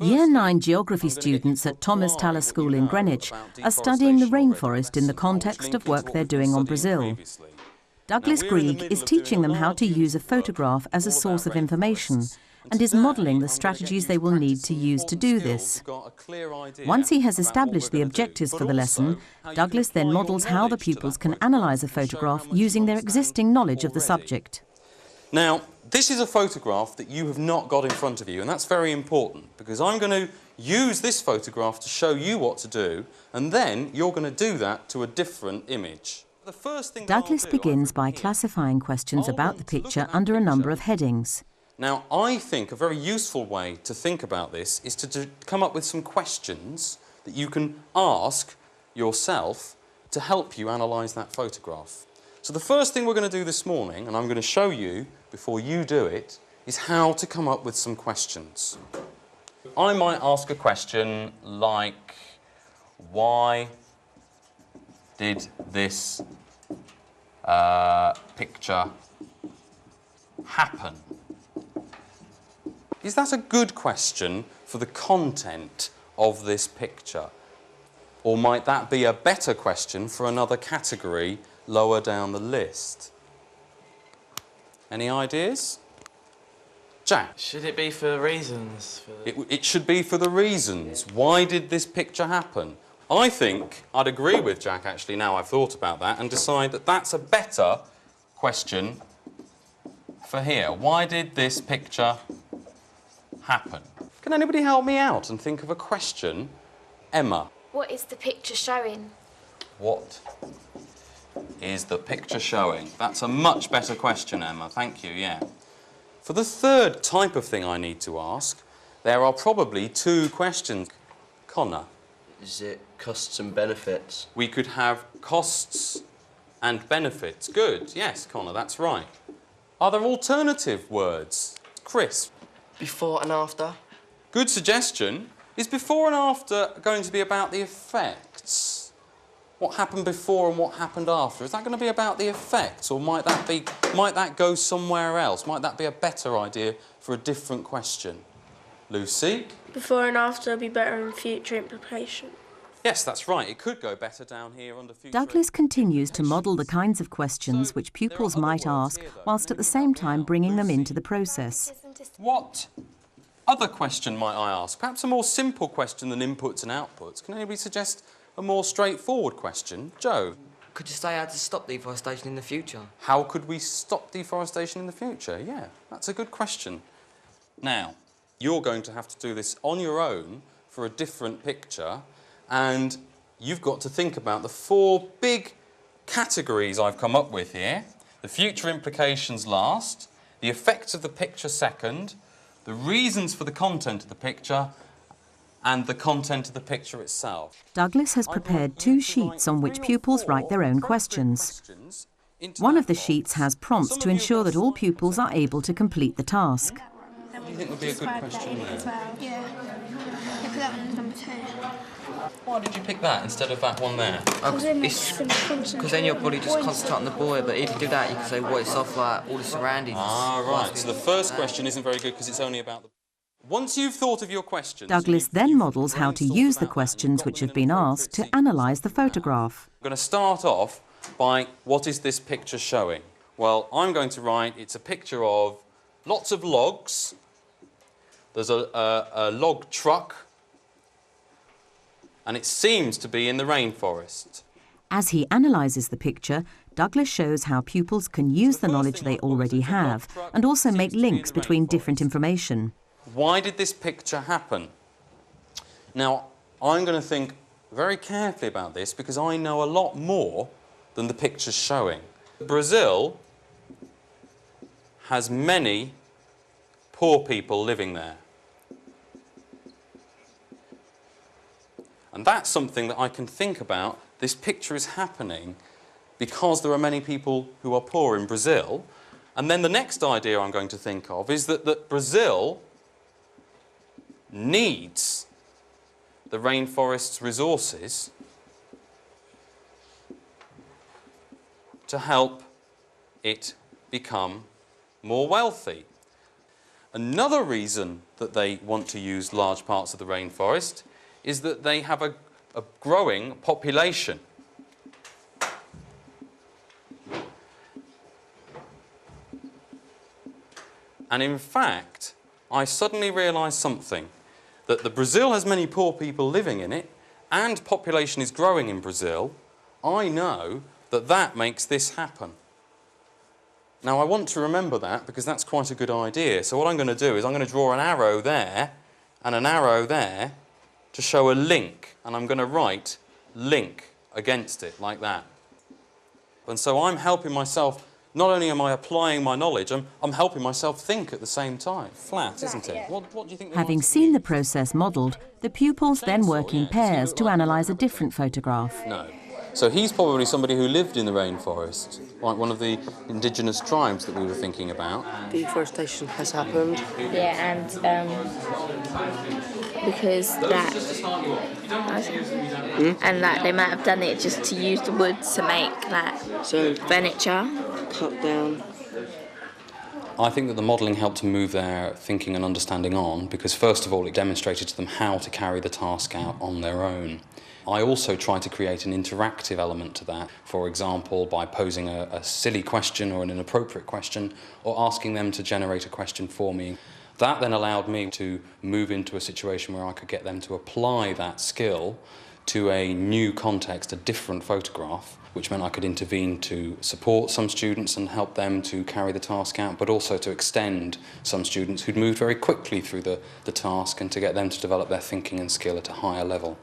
Year 9 geography students at Thomas Taller School in Greenwich are studying the rainforest in the context of work they're doing on Brazil. Douglas Grieg is teaching them how to use a photograph as a source of information and is modelling the strategies they will need to use to do this. Once he has established the objectives for the lesson, Douglas then models how the pupils can analyse a photograph using their existing knowledge of the subject. Now, this is a photograph that you have not got in front of you, and that's very important because I'm going to use this photograph to show you what to do, and then you're going to do that to a different image. The first thing Douglas begins by classifying questions about the picture under a number of headings. Now, I think a very useful way to think about this is to come up with some questions that you can ask yourself to help you analyse that photograph. So the first thing we're going to do this morning, and I'm going to show you before you do it, is how to come up with some questions. I might ask a question like, why did this picture happen? Is that a good question for the content of this picture? Or might that be a better question for another category lower down the list? Any ideas? Jack? Should it be for reasons? It should be for the reasons. Why did this picture happen? I think I'd agree with Jack, actually, now I've thought about that, and decide that that's a better question for here. Why did this picture happen? Can anybody help me out and think of a question? Emma? What is the picture showing? What is the picture showing? That's a much better question, Emma. Thank you, yeah. For the third type of thing I need to ask, there are probably two questions. Connor? Is it costs and benefits? We could have costs and benefits. Good, yes, Connor, that's right. Are there alternative words? Chris? Before and after? Good suggestion. Is before and after going to be about the effects? What happened before and what happened after? Is that going to be about the effects, or might that go somewhere else? Might that be a better idea for a different question? Lucy? Before and after will be better in future implication. Yes, that's right. It could go better down here under future. Douglas continues to model the kinds of questions which pupils might ask, whilst at the same time bringing them into the process. What other question might I ask? Perhaps a more simple question than inputs and outputs. Can anybody suggest a more straightforward question? Joe? Could you say how to stop deforestation in the future? How could we stop deforestation in the future? Yeah, that's a good question. Now, you're going to have to do this on your own for a different picture, and you've got to think about the four big categories I've come up with here. The future implications last, the effects of the picture second, the reasons for the content of the picture, and the content of the picture itself. Douglas has prepared two sheets on which pupils write their own questions. One of the sheets has prompts to ensure that all pupils are able to complete the task. What do you think would be a good question there? Yeah. Put that one as number 2. Why did you pick that instead of that one there? Because then you're probably just concentrating on the boy, but if you do that, you can say what it's off like all the surroundings. Ah, right. So the first question isn't very good because it's only about the... Once you've thought of your questions... Douglas then models how to use the questions which have been asked to analyse the photograph. I'm going to start off by, what is this picture showing? Well, I'm going to write, it's a picture of lots of logs. There's a log truck, and it seems to be in the rainforest. As he analyses the picture, Douglas shows how pupils can use the knowledge they already have and also make links between different information. Why did this picture happen? Now, I'm going to think very carefully about this because I know a lot more than the picture's showing. Brazil has many poor people living there. And that's something that I can think about. This picture is happening because there are many people who are poor in Brazil. And then the next idea I'm going to think of is that Brazil needs the rainforest's resources to help it become more wealthy. Another reason that they want to use large parts of the rainforest is that they have a growing population. And in fact, I suddenly realised something, that the Brazil has many poor people living in it, and population is growing in Brazil. I know that that makes this happen. Now, I want to remember that because that's quite a good idea. So what I'm going to do is I'm going to draw an arrow there and an arrow there to show a link. And I'm going to write link against it like that. And so I'm helping myself, not only am I applying my knowledge, I'm helping myself think at the same time. Flat, isn't it? What do you think? Having seen the process modelled, the pupils then work in pairs to analyse a different photograph. No. So he's probably somebody who lived in the rainforest, like one of the indigenous tribes that we were thinking about. Deforestation has happened. Yeah, and because that, and like they might have done it just to use the wood to make like furniture. Cut down. I think that the modelling helped to move their thinking and understanding on because, first of all, it demonstrated to them how to carry the task out on their own. I also tried to create an interactive element to that, for example, by posing a silly question or an inappropriate question, or asking them to generate a question for me. That then allowed me to move into a situation where I could get them to apply that skill to a new context, a different photograph, which meant I could intervene to support some students and help them to carry the task out, but also to extend some students who'd moved very quickly through the task and to get them to develop their thinking and skill at a higher level.